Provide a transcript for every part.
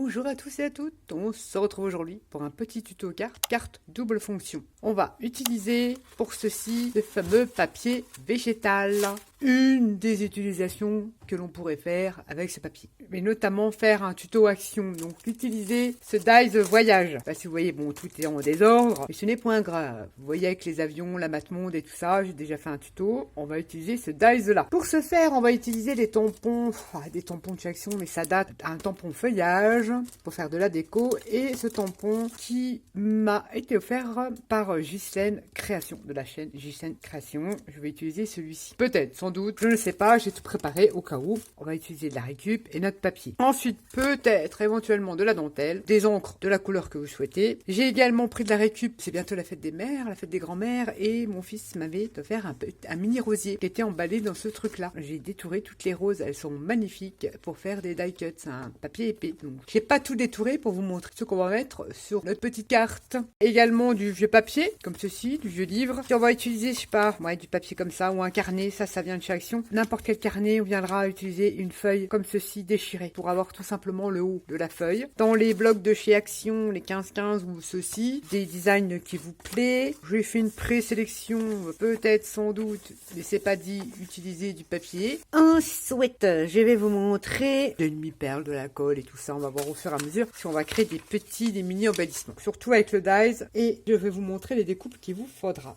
Bonjour à tous et à toutes, on se retrouve aujourd'hui pour un petit tuto carte double fonction. On va utiliser pour ceci le fameux papier végétal. Une des utilisations que l'on pourrait faire avec ce papier, mais notamment faire un tuto action, donc utiliser ce dies voyage. Si vous voyez, bon, tout est en désordre, mais ce n'est point grave. Vous voyez avec les avions, la mate-monde et tout ça, j'ai déjà fait un tuto, on va utiliser ce dies là. Pour ce faire, on va utiliser des tampons de chez Action, mais ça date un tampon feuillage pour faire de la déco, et ce tampon qui m'a été offert par Ghislaine Création, de la chaîne Ghislaine Création. Je vais utiliser celui-ci. Peut-être, sans doute, je ne sais pas, j'ai tout préparé au cas où. On va utiliser de la récup et notre papier. Ensuite, peut-être, éventuellement de la dentelle, des encres de la couleur que vous souhaitez. J'ai également pris de la récup, c'est bientôt la fête des mères, la fête des grands-mères, et mon fils m'avait offert un mini rosier qui était emballé dans ce truc-là. J'ai détouré toutes les roses, elles sont magnifiques pour faire des die cuts, c'est un papier épais. Donc, j'ai pas tout détouré pour vous montrer ce qu'on va mettre sur notre petite carte. Également du vieux papier, comme ceci, du vieux livre. Puis on va utiliser, je sais pas, du papier comme ça, ou un carnet, ça vient de chez Action. N'importe quel carnet, on viendra utiliser une feuille comme ceci déchirée pour avoir tout simplement le haut de la feuille. Dans les blocs de chez Action, les 15-15 ou ceux-ci, des designs qui vous plaît. J'ai fait une présélection, peut-être, sans doute, mais c'est pas dit, utiliser du papier. Ensuite, je vais vous montrer des demi-perles, de la colle et tout ça. On va voir au fur et à mesure si on va créer des mini embellissements, surtout avec le dies, et je vais vous montrer les découpes qu'il vous faudra.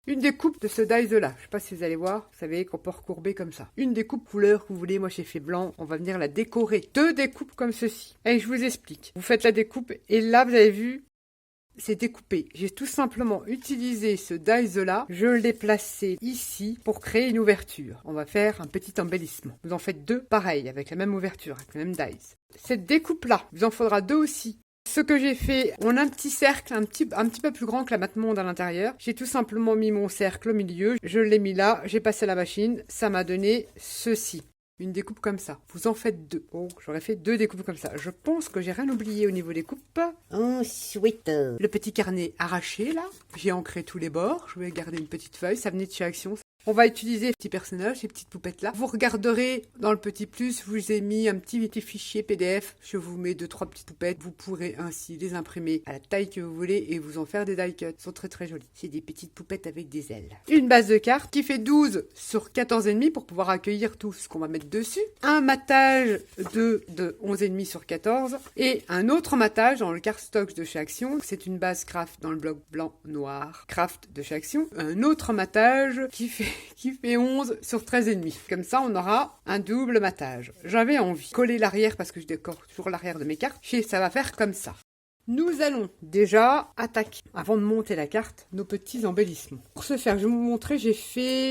Une découpe de ce dies là, je sais pas si vous allez voir, vous savez qu'on peut recourber comme ça. Une découpe couleur que vous voulez, moi j'ai fait blanc, on va venir la décorer. Deux découpes comme ceci. Et je vous explique. Vous faites la découpe et là vous avez vu, c'est découpé. J'ai tout simplement utilisé ce dies là, je l'ai placé ici pour créer une ouverture. On va faire un petit embellissement. Vous en faites deux pareil, avec la même ouverture, avec le même dies. Cette découpe là, vous en faudra deux aussi. Ce que j'ai fait, on a un petit cercle un petit peu plus grand que la mate-monde à l'intérieur. J'ai tout simplement mis mon cercle au milieu, je l'ai mis là, j'ai passé à la machine, ça m'a donné ceci. Une découpe comme ça. Vous en faites deux. Oh, j'aurais fait deux découpes comme ça. Je pense que j'ai rien oublié au niveau des coupes. Ensuite, le petit carnet arraché là. J'ai ancré tous les bords. Je vais garder une petite feuille. Ça venait de chez Action. On va utiliser ces petits personnages, ces petites poupettes là. Vous regarderez dans le petit plus, je vous ai mis un petit fichier PDF. Je vous mets 2-3 petites poupettes. Vous pourrez ainsi les imprimer à la taille que vous voulez et vous en faire des die cuts. Ils sont très très jolis. C'est des petites poupettes avec des ailes. Une base de carte qui fait 12 sur 14,5 pour pouvoir accueillir tout ce qu'on va mettre dessus. Un matage de 11,5 sur 14 et un autre matage dans le cardstock de chez Action. C'est une base craft dans le bloc blanc noir craft de chez Action. Un autre matage qui fait 11 sur 13,5. Comme ça, on aura un double matage. J'avais envie de coller l'arrière parce que je décore toujours l'arrière de mes cartes. Et ça va faire comme ça. Nous allons déjà attaquer, avant de monter la carte, nos petits embellissements. Pour ce faire, je vais vous montrer,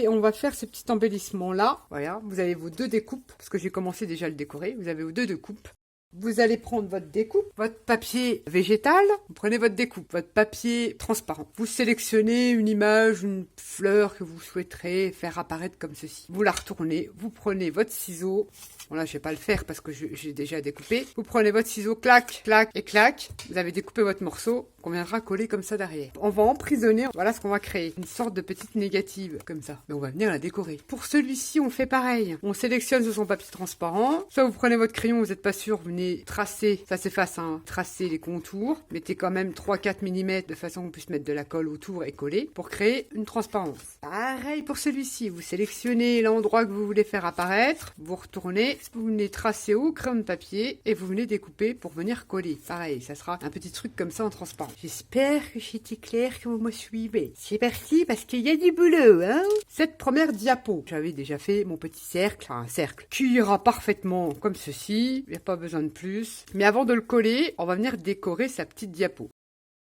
on va faire ce petit embellissement là. Voilà, vous avez vos deux découpes, parce que j'ai commencé déjà à le décorer. Vous avez vos deux découpes. Vous allez prendre votre découpe, votre papier végétal, vous prenez votre découpe, votre papier transparent. Vous sélectionnez une image, une fleur que vous souhaiterez faire apparaître comme ceci. Vous la retournez, vous prenez votre ciseau. Bon là, je vais pas le faire parce que j'ai déjà découpé. Vous prenez votre ciseau, clac, clac et clac. Vous avez découpé votre morceau qu'on viendra coller comme ça derrière. On va emprisonner, voilà ce qu'on va créer. Une sorte de petite négative, comme ça. Et on va venir la décorer. Pour celui-ci, on fait pareil. On sélectionne sur son papier transparent. Soit vous prenez votre crayon, vous n'êtes pas sûr, vous venez tracer, ça s'efface, tracer les contours. Mettez quand même 3-4 mm de façon qu'on puisse mettre de la colle autour et coller pour créer une transparence. Pareil pour celui-ci. Vous sélectionnez l'endroit que vous voulez faire apparaître. Vous retournez, vous venez tracer au crayon de papier et vous venez découper pour venir coller. Pareil, ça sera un petit truc comme ça en transparent. J'espère que j'étais clair, que vous me suivez. C'est parti parce qu'il y a du boulot, hein. Cette première diapo, j'avais déjà fait mon petit cercle, un cercle qui ira parfaitement comme ceci. Il n'y a pas besoin de plus. Mais avant de le coller, on va venir décorer sa petite diapo.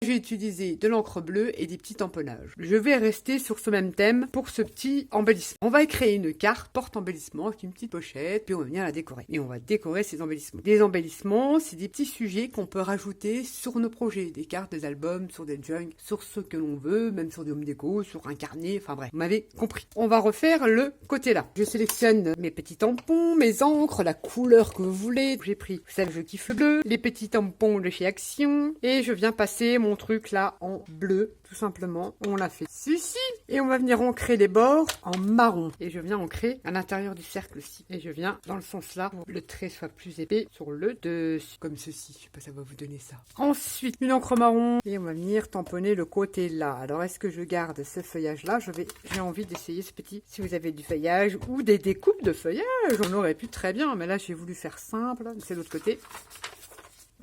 Je vais utiliser de l'encre bleue et des petits tamponnages. Je vais rester sur ce même thème pour ce petit embellissement. On va créer une carte porte-embellissement avec une petite pochette, puis on va venir la décorer. Et on va décorer ces embellissements. Les embellissements, c'est des petits sujets qu'on peut rajouter sur nos projets. Des cartes, des albums, sur des junks, sur ce que l'on veut, même sur des home déco, sur un carnet, enfin bref, vous m'avez compris. On va refaire le côté là. Je sélectionne mes petits tampons, mes encres, la couleur que vous voulez. J'ai pris, vous savez, je kiffe le bleu, les petits tampons de chez Action, et je viens passer mon mon truc là en bleu, tout simplement. On a fait ceci. Et on va venir ancrer les bords en marron. Et je viens ancrer à l'intérieur du cercle aussi. Et je viens dans le sens là pour que le trait soit plus épais sur le dessus. Comme ceci. Je sais pas, ça va vous donner ça. Ensuite, une encre marron. Et on va venir tamponner le côté là. Alors, est-ce que je garde ce feuillage là? J'ai envie d'essayer ce petit. Si vous avez du feuillage ou des découpes de feuillage, on aurait pu très bien. Mais là, j'ai voulu faire simple. C'est l'autre côté.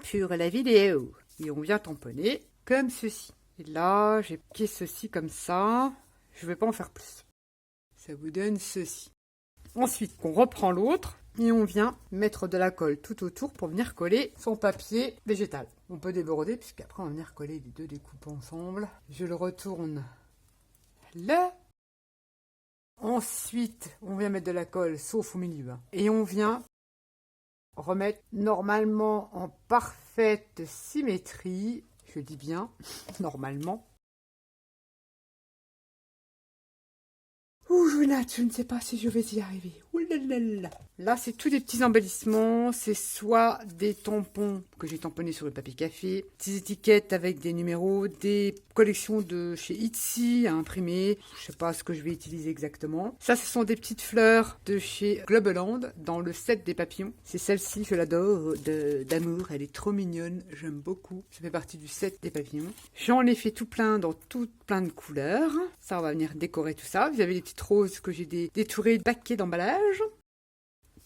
Sur la vidéo. Et on vient tamponner comme ceci. Et là, j'ai piqué ceci comme ça. Je ne vais pas en faire plus. Ça vous donne ceci. Ensuite, on reprend l'autre et on vient mettre de la colle tout autour pour venir coller son papier végétal. On peut déborder puisqu'après on va venir coller les deux découpes ensemble. Je le retourne là. Ensuite, on vient mettre de la colle sauf au milieu. Et on vient remettre normalement en parfaite symétrie. Je dis bien normalement. Ouh, je ne sais pas si je vais y arriver. Ouh là là là. Là, c'est tous des petits embellissements. C'est soit des tampons que j'ai tamponnés sur le papier café, des étiquettes avec des numéros, des collections de chez Etsy à imprimer. Je sais pas ce que je vais utiliser exactement. Ça, ce sont des petites fleurs de chez Globeland dans le set des papillons. C'est celle-ci, je l'adore, d'amour. Elle est trop mignonne. J'aime beaucoup. Ça fait partie du set des papillons. J'en ai fait tout plein dans tout plein de couleurs. Ça, on va venir décorer tout ça. Vous avez des petites roses que j'ai détourées de paquets d'emballage.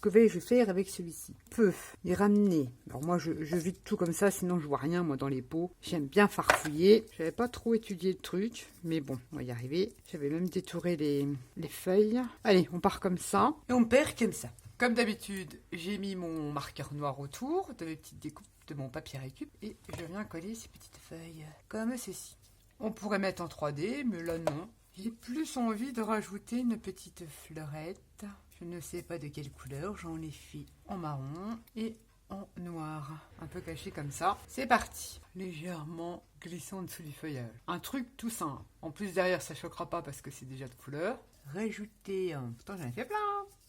Que vais-je faire avec celui-ci? Je peux y ramener. Alors moi, je vide tout comme ça, sinon je vois rien, moi, dans les pots. J'aime bien farfouiller. J'avais pas trop étudié le truc, mais bon, on va y arriver. J'avais même détouré les feuilles. Allez, on part comme ça. Et on perd comme ça. Comme d'habitude, j'ai mis mon marqueur noir autour de mes petites découpes de mon papier récup. Et je viens coller ces petites feuilles comme ceci. On pourrait mettre en 3D, mais là, non. J'ai plus envie de rajouter une petite fleurette. Je ne sais pas de quelle couleur, j'en ai fait en marron et en noir. Un peu caché comme ça. C'est parti. Légèrement glissant en dessous du feuillage. Un truc tout simple. En plus derrière ça choquera pas parce que c'est déjà de couleur. Rajouter pourtant j'en ai fait plein.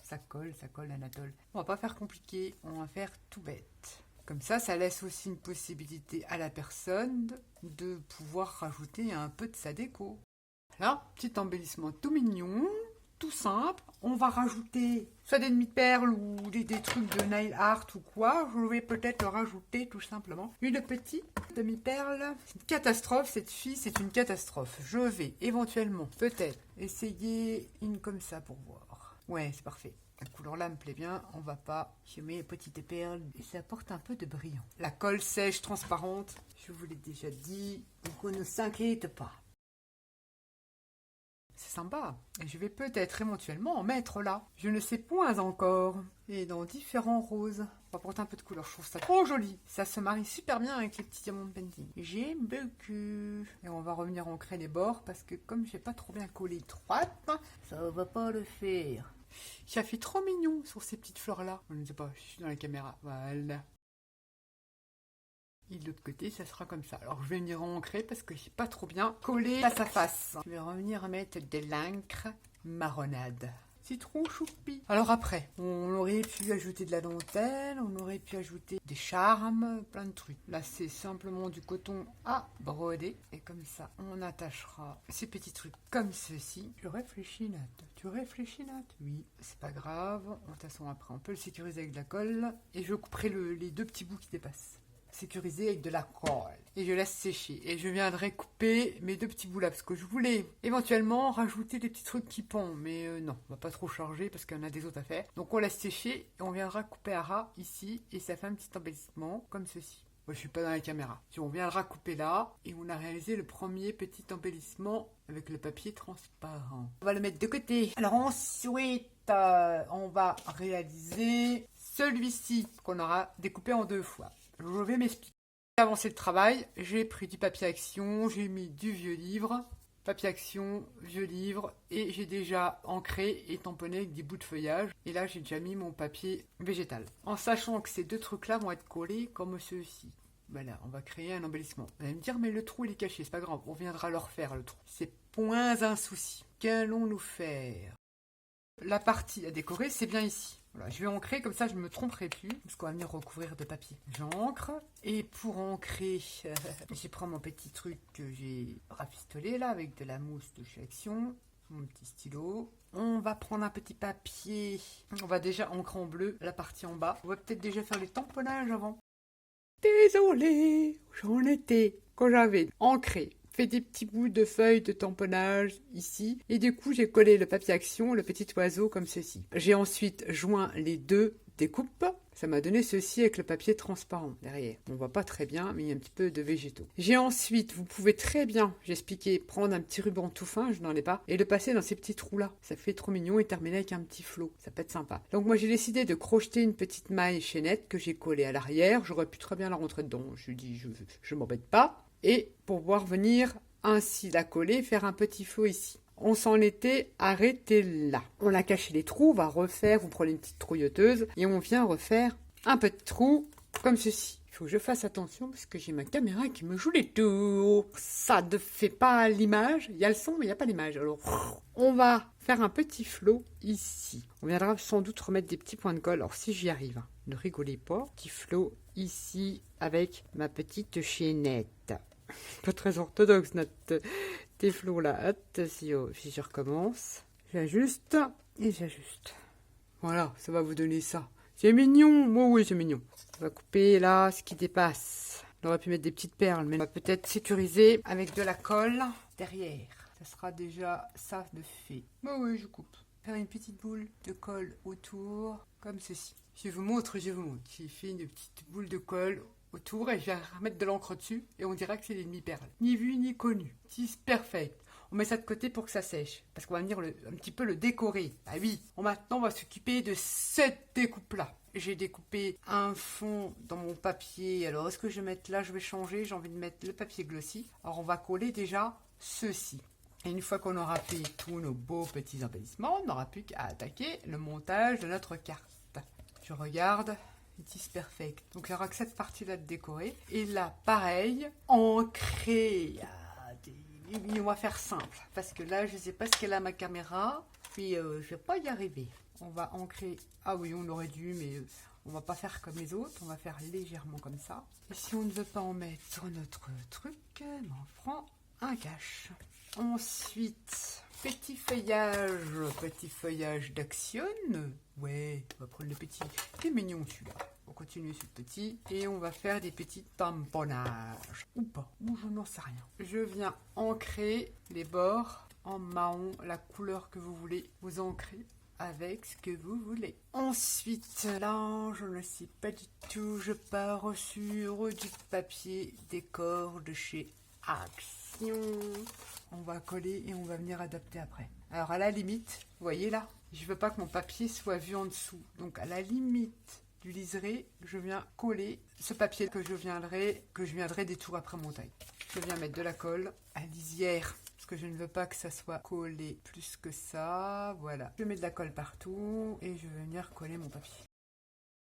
Ça colle Anatole. On va pas faire compliqué, on va faire tout bête. Comme ça laisse aussi une possibilité à la personne de pouvoir rajouter un peu de sa déco. Là, petit embellissement tout mignon, tout simple. On va rajouter soit des demi-perles ou des trucs de nail art ou quoi. Je vais peut-être rajouter tout simplement une petite demi-perle. C'est une catastrophe, cette fille, c'est une catastrophe. Je vais éventuellement peut-être essayer une comme ça pour voir. Ouais, c'est parfait. La couleur là me plaît bien, on va pas. Je mets les petites perles et ça apporte un peu de brillant. La colle sèche, transparente, je vous l'ai déjà dit, donc on ne s'inquiète pas. C'est sympa. Et je vais peut-être éventuellement en mettre là. Je ne sais point encore. Et dans différents roses. On va apporter un peu de couleur. Je trouve ça trop joli. Ça se marie super bien avec les petits diamants de painting. J'aime beaucoup. Et on va revenir ancrer les bords parce que comme j'ai pas trop bien collé droite, ça va pas le faire. Ça fait trop mignon sur ces petites fleurs là. Je ne sais pas, je suis dans la caméra. Voilà. Et de l'autre côté, ça sera comme ça. Alors, je vais venir ancrer parce que j'ai pas trop bien collé face à face. Je vais revenir mettre de l'encre marronade. C'est trop choupi. Alors après, on aurait pu ajouter de la dentelle, on aurait pu ajouter des charmes, plein de trucs. Là, c'est simplement du coton à broder. Et comme ça, on attachera ces petits trucs comme ceci. Tu réfléchis, Nat? Tu réfléchis, Nat? Oui, c'est pas grave. De toute façon, après, on peut le sécuriser avec de la colle. Et je couperai les deux petits bouts qui dépassent. Sécurisé avec de la colle. Et je laisse sécher. Et je viendrai couper mes deux petits bouts là. Parce que je voulais éventuellement rajouter des petits trucs qui pendent. Mais non, on va pas trop charger parce qu'il y en a des autres à faire. Donc on laisse sécher et on viendra couper à ras ici. Et ça fait un petit embellissement comme ceci. Moi je suis pas dans la caméra. Si on viendra couper là. Et on a réalisé le premier petit embellissement avec le papier transparent. On va le mettre de côté. Alors ensuite, on va réaliser celui-ci qu'on aura découpé en 2 fois. Je vais m'expliquer. J'ai avancé le travail, j'ai pris du papier action, j'ai mis du vieux livre, papier action, vieux livre, et j'ai déjà ancré et tamponné avec des bouts de feuillage. Et là, j'ai déjà mis mon papier végétal. En sachant que ces deux trucs-là vont être collés comme ceux-ci. Voilà, on va créer un embellissement. Vous allez me dire, mais le trou, il est caché, c'est pas grave, on viendra le refaire, le trou. C'est point un souci. Qu'allons-nous faire? La partie à décorer, c'est bien ici. Voilà, je vais ancrer, comme ça je ne me tromperai plus, parce qu'on va venir recouvrir de papier. J'ancre, et pour ancrer, je prends mon petit truc que j'ai rafistolé là, avec de la mousse de chez Action, mon petit stylo. On va prendre un petit papier, on va déjà ancrer en bleu la partie en bas. On va peut-être déjà faire les tamponnages avant. Désolée, j'en étais quand j'avais ancré. Fait des petits bouts de feuilles de tamponnage ici. Et du coup, j'ai collé le papier Action, le petit oiseau comme ceci. J'ai ensuite joint les deux découpes. Ça m'a donné ceci avec le papier transparent derrière. On voit pas très bien, mais il y a un petit peu de végétaux. J'ai ensuite, vous pouvez très bien, j'expliquais, prendre un petit ruban tout fin, je n'en ai pas, et le passer dans ces petits trous-là. Ça fait trop mignon et terminer avec un petit flot. Ça peut être sympa. Donc moi, j'ai décidé de crocheter une petite maille chaînette que j'ai collée à l'arrière. J'aurais pu très bien la rentrer dedans. Je lui dis, je m'embête pas. Et pour pouvoir venir ainsi la coller, faire un petit flot ici. On s'en était arrêté là. On a caché les trous, on va refaire, vous prenez une petite trouilleuse et on vient refaire un petit trou comme ceci. Il faut que je fasse attention parce que j'ai ma caméra qui me joue les tours. Ça ne fait pas l'image, il y a le son mais il n'y a pas l'image. Alors on va faire un petit flot ici. On viendra sans doute remettre des petits points de colle. Alors si j'y arrive, hein, ne rigolez pas. Petit flot ici avec ma petite chaînette. Pas très orthodoxe notre tes flots là. Attention, si je recommence, j'ajuste et j'ajuste. Voilà, ça va vous donner ça. C'est mignon, oui c'est mignon. On va couper là ce qui dépasse. On aurait pu mettre des petites perles, mais on va peut-être sécuriser avec de la colle derrière. Ça sera déjà ça de fait. Oui, je coupe. Faire une petite boule de colle autour, comme ceci. Je vous montre. J'ai fait une petite boule de colle autour et je vais remettre de l'encre dessus et on dira que c'est des demi-perles. Ni vu ni connu. C'est perfect. On met ça de côté pour que ça sèche parce qu'on va venir un petit peu le décorer. Ah oui, maintenant on va s'occuper de cette découpe-là. J'ai découpé un fond dans mon papier. Alors est-ce que je vais mettre là, je vais changer. J'ai envie de mettre le papier glossy. Alors on va coller déjà ceci. Et une fois qu'on aura fait tous nos beaux petits embellissements, on n'aura plus qu'à attaquer le montage de notre carte. Je regarde. It is perfect. Donc il n'y aura que cette partie-là de décorer. Et là, pareil, ancré. On va faire simple. Parce que là, je ne sais pas ce qu'elle a ma caméra. Puis je ne vais pas y arriver. On va ancrer. Ah oui, on aurait dû, mais on va pas faire comme les autres. On va faire légèrement comme ça. Et si on ne veut pas en mettre sur notre truc, on prend un cache. Ensuite, petit feuillage d'Action. Ouais, on va prendre le petit. C'est mignon celui-là. On va continuer sur le petit. Et on va faire des petits tamponnages. Ou pas, ou je n'en sais rien. Je viens ancrer les bords en marron, la couleur que vous voulez. Vous ancrez avec ce que vous voulez. Ensuite, là, je ne sais pas du tout. Je pars sur du papier décor de chez Action. On va coller et on va venir adapter après. Alors à la limite, vous voyez là, je veux pas que mon papier soit vu en dessous. Donc à la limite du liseré, je viens coller ce papier que je viendrai détourer après mon taille. Je viens mettre de la colle à lisière parce que je ne veux pas que ça soit collé plus que ça. Voilà. Je mets de la colle partout et je vais venir coller mon papier.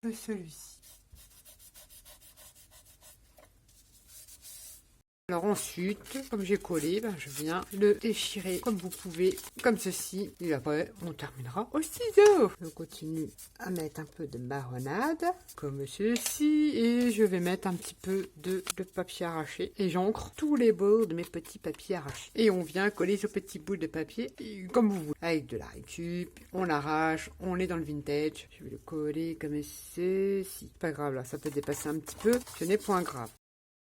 Celui-ci. Alors ensuite, comme j'ai collé, je viens le déchirer comme vous pouvez, comme ceci. Et après, on terminera au ciseau. Je continue à mettre un peu de marronnade, comme ceci. Et je vais mettre un petit peu de papier arraché. Et j'encre tous les bords de mes petits papiers arrachés. Et on vient coller ce petit bout de papier, comme vous voulez. Avec de la récup, on l'arrache, on est dans le vintage. Je vais le coller comme ceci. Pas grave, là, ça peut dépasser un petit peu. Ce n'est point grave.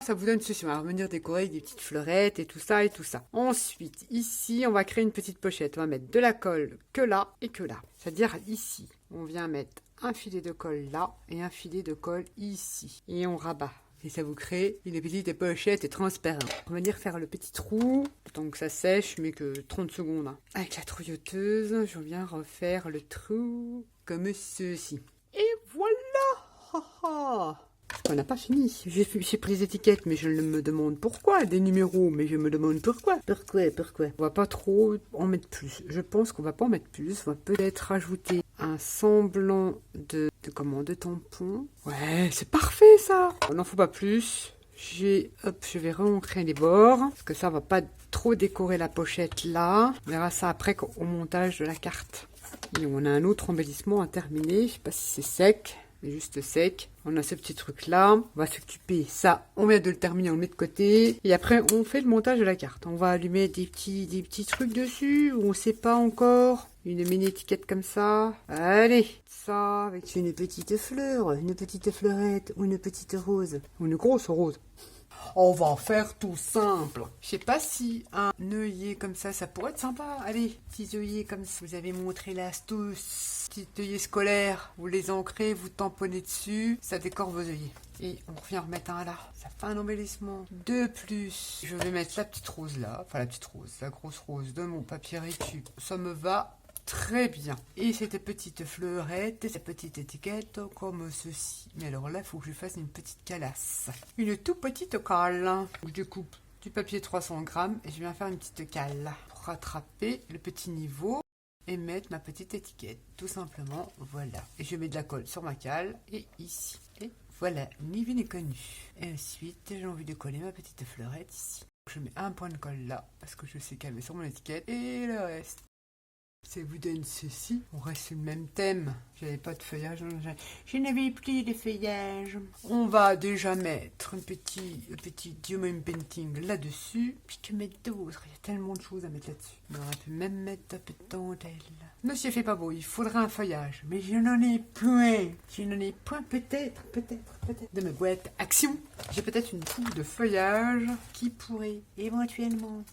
Ça vous donne ceci, on va revenir décorer avec des petites fleurettes et tout ça et tout ça. Ensuite, ici, on va créer une petite pochette. On va mettre de la colle que là et que là. C'est-à-dire ici, on vient mettre un filet de colle là et un filet de colle ici. Et on rabat. Et ça vous crée une petite pochette transparente. On va venir faire le petit trou, tant que ça sèche, mais que 30 secondes. Hein. Avec la trouilleuse, je viens refaire le trou comme ceci. Et voilà. On n'a pas fini. J'ai pris les étiquettes, mais je me demande pourquoi. Des numéros, mais je me demande pourquoi. Pourquoi On va pas trop en mettre plus. Je pense qu'on va pas en mettre plus. On va peut-être rajouter un semblant de tampon. Ouais, c'est parfait ça. On n'en faut pas plus. Je vais re-ancrer les bords. Parce que ça va pas trop décorer la pochette là. On verra ça après au montage de la carte. Et on a un autre embellissement à terminer. Je sais pas si c'est sec, mais juste sec. On a ce petit truc là. On va s'occuper. Ça, on vient de le terminer, on le met de côté. Et après, on fait le montage de la carte. On va allumer des petits trucs dessus. On sait pas encore. Une mini étiquette comme ça. Allez. Ça, avec une petite fleur, une petite fleurette ou une petite rose. Ou une grosse rose. On va faire tout simple. Je sais pas si un œillet comme ça pourrait être sympa. Allez, petits œillets comme ça. Vous avez montré l'astuce. Petit œillet scolaire. Vous les ancrez, vous tamponnez dessus. Ça décore vos œillets. Et on revient remettre un là. Ça fait un embellissement. De plus, je vais mettre la petite rose là. Enfin, la petite rose, la grosse rose de mon papier récup. Ça me va très bien. Et cette petite fleurette et cette petite étiquette comme ceci. Mais alors là, il faut que je fasse une petite calasse. Une toute petite cale. Je découpe du papier 300 grammes et je viens faire une petite cale pour rattraper le petit niveau et mettre ma petite étiquette. Tout simplement, voilà. Et je mets de la colle sur ma cale et ici. Et voilà, ni vu ni connu. Et ensuite, j'ai envie de coller ma petite fleurette ici. Je mets un point de colle là parce que je sais qu'elle est sur mon étiquette et le reste. Ça vous donne ceci. On reste sur le même thème. J'avais pas de feuillage. Je n'avais plus de feuillage. On va déjà mettre un petit diamond painting là-dessus. Puis que mettre d'autres. Il y a tellement de choses à mettre là-dessus. On aurait pu même mettre un peu de dentelle. Monsieur fait pas beau. Il faudra un feuillage. Mais je n'en ai point. Je n'en ai point peut-être. De mes boîtes action. J'ai peut-être une coupe de feuillage qui pourrait éventuellement...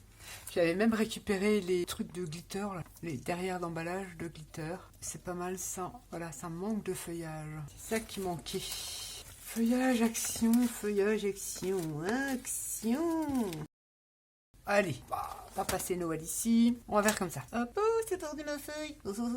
J'avais même récupéré les trucs de glitter, là, les derrière d'emballage de glitter. C'est pas mal ça. Voilà, ça manque de feuillage. C'est ça qui manquait. Feuillage, action, action. Allez, on va passer Noël ici. On va faire comme ça. Hop, c'est tordu ma feuille.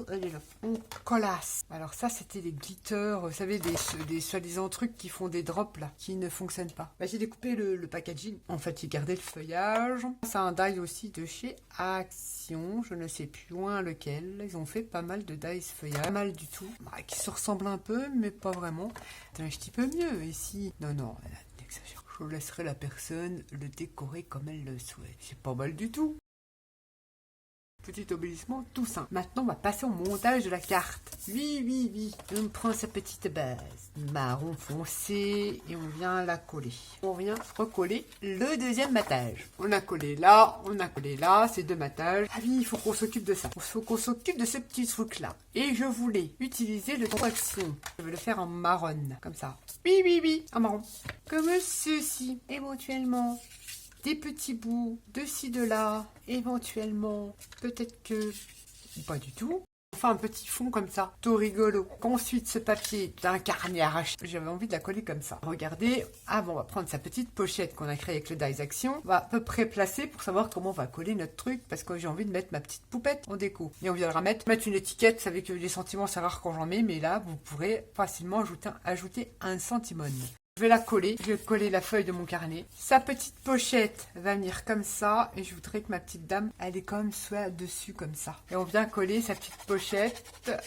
Allez là. On colasse. Alors ça, c'était des glitters, vous savez, des soi-disant trucs qui font des drops là, qui ne fonctionnent pas. Bah, j'ai découpé le packaging. En fait, j'ai gardé le feuillage. C'est un die aussi de chez Action. Je ne sais plus loin lequel. Ils ont fait pas mal de dies feuillage. Pas mal du tout. Bah, qui se ressemblent un peu, mais pas vraiment. C'est un petit peu mieux ici. Non, n'exagère. Je laisserai la personne le décorer comme elle le souhaite. C'est pas mal du tout. Petit obéissement tout simple. Maintenant, on va passer au montage de la carte. Oui. On prend sa petite base marron foncé et on vient la coller. On vient recoller le deuxième matage. On a collé là, c'est deux matages. Ah oui, il faut qu'on s'occupe de ça. Il faut qu'on s'occupe de ce petit truc-là. Et je voulais utiliser le traction. Je vais le faire en marron, comme ça. Oui, en marron. Comme ceci, éventuellement. Des petits bouts de ci, de là, éventuellement, peut-être que, ou pas du tout. Enfin, un petit fond comme ça, tout rigolo. Ensuite, ce papier d'un carnet arraché, j'avais envie de la coller comme ça. Regardez, on va prendre sa petite pochette qu'on a créée avec le Dies Action. On va à peu près placer pour savoir comment on va coller notre truc, parce que j'ai envie de mettre ma petite poupette en déco. Et on viendra mettre une étiquette, vous savez que les sentiments, c'est rare quand j'en mets, mais là, vous pourrez facilement ajouter un sentimone. Je vais la coller, je vais coller la feuille de mon carnet. Sa petite pochette va venir comme ça et je voudrais que ma petite dame, elle est comme soit dessus comme ça. Et on vient coller sa petite pochette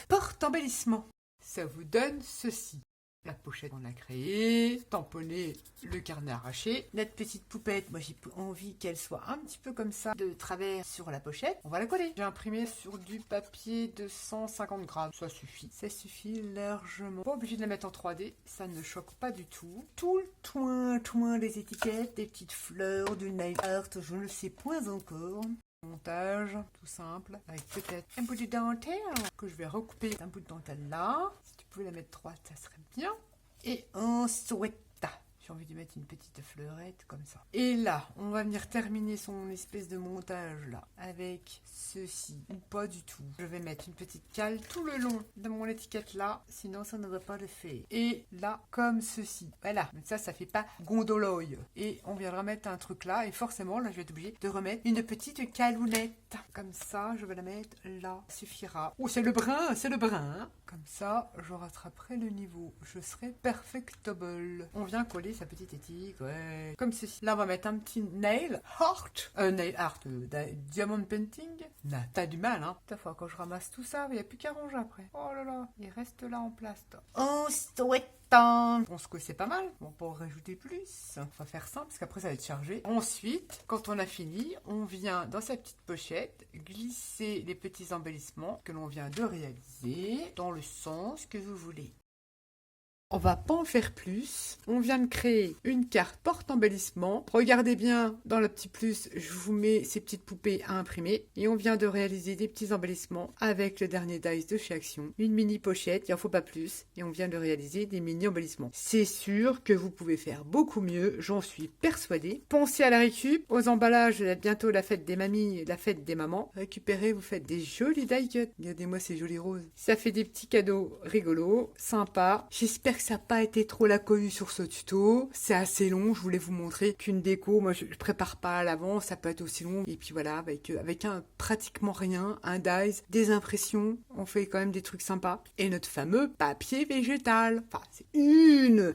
porte-embellissement. Ça vous donne ceci. La pochette, on l'a créée, tamponner le carnet arraché. Notre petite poupette, moi j'ai envie qu'elle soit un petit peu comme ça, de travers sur la pochette. On va la coller. J'ai imprimé sur du papier de 150 grammes. Ça suffit. Ça suffit largement. Pas obligé de la mettre en 3D. Ça ne choque pas du tout. Tout le toin des étiquettes, des petites fleurs, du nail art, je ne sais point encore. Montage, tout simple, avec peut-être un bout de dentelle que je vais recouper un bout de dentelle là. Si tu pouvais la mettre droite, ça serait bien. Et ensuite, j'ai envie de mettre une petite fleurette comme ça. Et là, on va venir terminer son espèce de montage là avec ceci, ou pas du tout. Je vais mettre une petite cale tout le long de mon étiquette là, sinon ça ne va pas le faire. Et là, comme ceci. Voilà, mais ça fait pas gondoloï. Et on viendra mettre un truc là, et forcément, là, je vais être obligée de remettre une petite calounette. Comme ça, je vais la mettre là, ça suffira. Oh, c'est le brun. Comme ça, je rattraperai le niveau. Je serai perfectable. On vient coller sa petite éthique, ouais. Comme ceci. Là, on va mettre un petit nail art, diamond painting. Nah, t'as du mal, hein. Putain, fois, quand je ramasse tout ça, il n'y a plus qu'à ranger après. Oh là là, il reste là en place. Oh, souhaitant. Je pense que c'est pas mal. On peut en rajouter plus. On va faire simple parce qu'après ça va être chargé. Ensuite, quand on a fini, on vient dans sa petite pochette glisser les petits embellissements que l'on vient de réaliser dans le sens que vous voulez. On va pas en faire plus. On vient de créer une carte porte-embellissement. Regardez bien dans le petit plus, je vous mets ces petites poupées à imprimer. Et on vient de réaliser des petits embellissements avec le dernier dice de chez Action. Une mini pochette, il en faut pas plus. Et on vient de réaliser des mini embellissements. C'est sûr que vous pouvez faire beaucoup mieux, j'en suis persuadée. Pensez à la récup, aux emballages, bientôt la fête des mamies, la fête des mamans. Récupérez, vous faites des jolis die cuts. Regardez-moi ces jolis roses. Ça fait des petits cadeaux rigolos, sympas. J'espère que ça n'a pas été trop la cohue sur ce tuto. C'est assez long, je voulais vous montrer qu'une déco, moi je prépare pas à l'avance, ça peut être aussi long. Et puis voilà, avec pratiquement rien, un dies, des impressions, on fait quand même des trucs sympas. Et notre fameux papier végétal. Enfin, c'est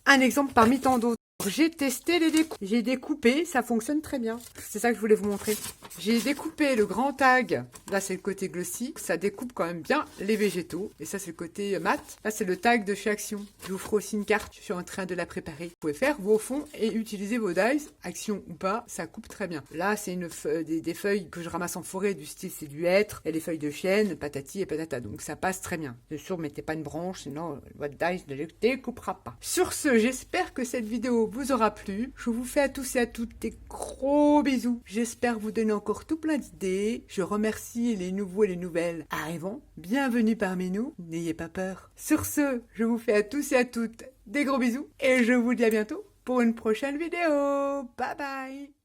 un exemple parmi tant d'autres. J'ai testé les découpes. J'ai découpé, ça fonctionne très bien. C'est ça que je voulais vous montrer. J'ai découpé le grand tag. Là, c'est le côté glossy. Ça découpe quand même bien les végétaux. Et ça, c'est le côté mat. Là, c'est le tag de chez Action. Je vous ferai aussi une carte. Je suis en train de la préparer. Vous pouvez faire vos fonds et utiliser vos dies. Action ou pas, ça coupe très bien. Là, c'est des feuilles que je ramasse en forêt. Du style, c'est du hêtre. Et les feuilles de chêne, patati et patata. Donc, ça passe très bien. Bien sûr, mettez pas une branche, sinon votre dies ne le découpera pas. Sur ce, j'espère que cette vidéo vous aura plu. Je vous fais à tous et à toutes des gros bisous. J'espère vous donner encore tout plein d'idées. Je remercie les nouveaux et les nouvelles arrivants. Bienvenue parmi nous. N'ayez pas peur. Sur ce, je vous fais à tous et à toutes des gros bisous. Et je vous dis à bientôt pour une prochaine vidéo. Bye bye.